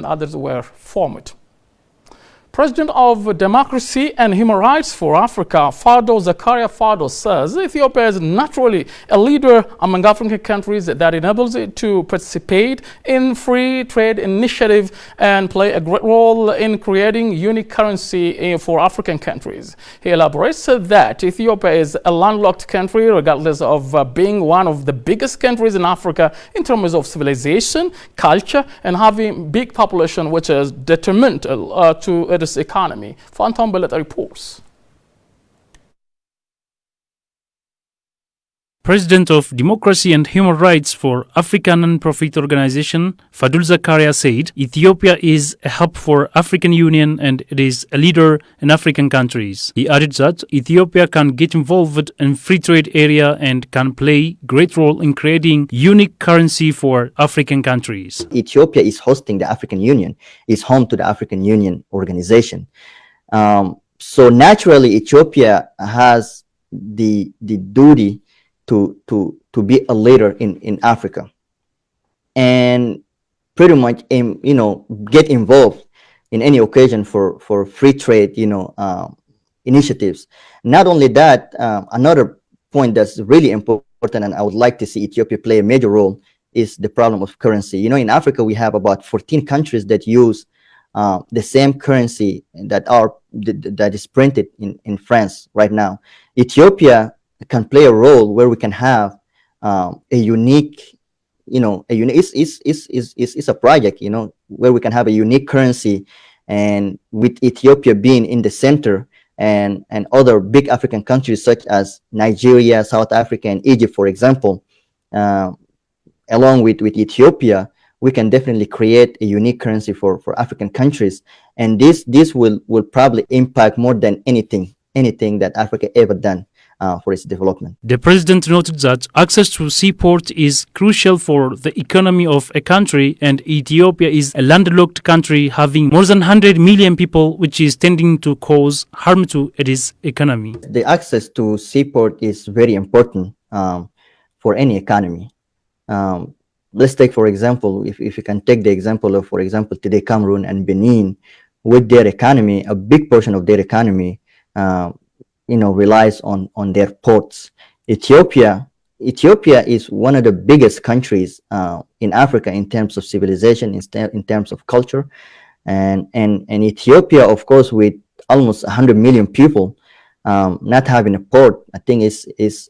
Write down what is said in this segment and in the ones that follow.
others were formed. President of Democracy and Human Rights for Africa, Fadoul Zakaria Fadoul, says Ethiopia is naturally a leader among African countries that enables it to participate in free trade initiative and play a great role in creating unique currency for African countries. He elaborates that Ethiopia is a landlocked country regardless of being one of the biggest countries in Africa in terms of civilization, culture, and having big population, which is detrimental to its economy. Phantom Bullet reports. President of Democracy and Human Rights for Africa non-profit organization, Fadoul Zakaria said Ethiopia is a hub for African Union and it is a leader in African countries. He added that Ethiopia can get involved in free trade area and can play great role in creating unique currency for African countries. Ethiopia is hosting the African Union, is home to the African Union organization. So naturally, Ethiopia has the duty to be a leader in Africa and pretty much get involved in any occasion for free trade initiatives. Not only that, another point that's really important and I would like to see Ethiopia play a major role is the problem of currency. In Africa we have about 14 countries that use the same currency that is printed in France right now. Ethiopia can play a role where we can have a unique, it's a project, where we can have a unique currency, and with Ethiopia being in the center and other big African countries such as Nigeria, South Africa, and Egypt, for example, along with Ethiopia, we can definitely create a unique currency for African countries, and this will probably impact more than anything that Africa ever done for its development. The president noted that access to seaport is crucial for the economy of a country, and Ethiopia is a landlocked country having more than 100 million people, which is tending to cause harm to its economy. The access to seaport is very important for any economy. Let's take, for example, if you can take the example of, for example, today Cameroon and Benin, with their economy, a big portion of their economy relies on their ports. Ethiopia is one of the biggest countries in Africa in terms of civilization, in terms of culture, and Ethiopia, of course, with almost 100 million people, not having a port, I think is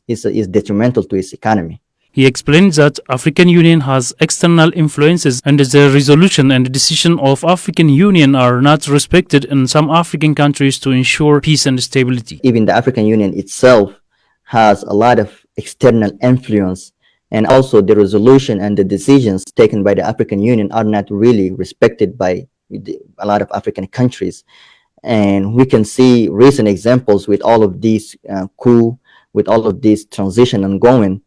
detrimental to its economy. He explained that African Union has external influences and the resolution and decision of African Union are not respected in some African countries to ensure peace and stability. Even the African Union itself has a lot of external influence, and also the resolution and the decisions taken by the African Union are not really respected by a lot of African countries. And we can see recent examples with all of these coup, with all of these transition ongoing.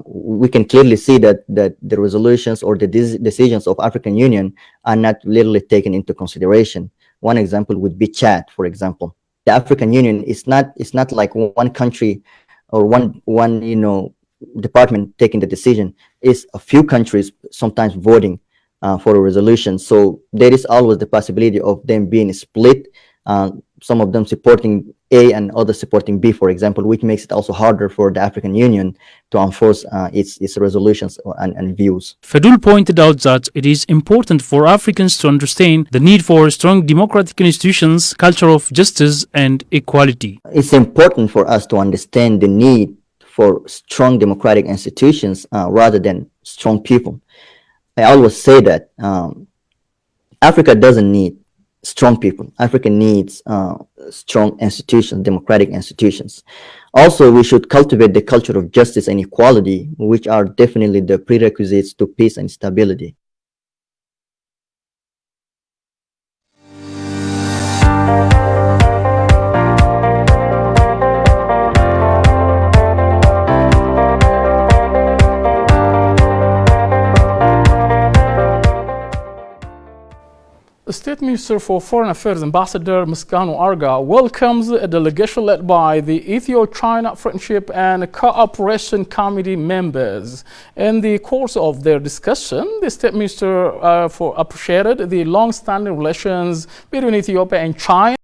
We can clearly see that the resolutions or the decisions of African Union are not literally taken into consideration. One example would be Chad, for example. The African Union is not like one country or one department taking the decision. It's a few countries sometimes voting for a resolution. So there is always the possibility of them being split. Some of them supporting A and others supporting B, for example, which makes it also harder for the African Union to enforce its resolutions and views. Fadoul pointed out that it is important for Africans to understand the need for strong democratic institutions, culture of justice, and equality. It's important for us to understand the need for strong democratic institutions rather than strong people. I always say that Africa doesn't need strong people. Africa needs strong institutions, democratic institutions. Also, we should cultivate the culture of justice and equality, which are definitely the prerequisites to peace and stability. The State Minister for Foreign Affairs, Ambassador Misganu Arga, welcomes a delegation led by the Ethio-China Friendship and Cooperation Committee members. In the course of their discussion, the State Minister appreciated the long-standing relations between Ethiopia and China.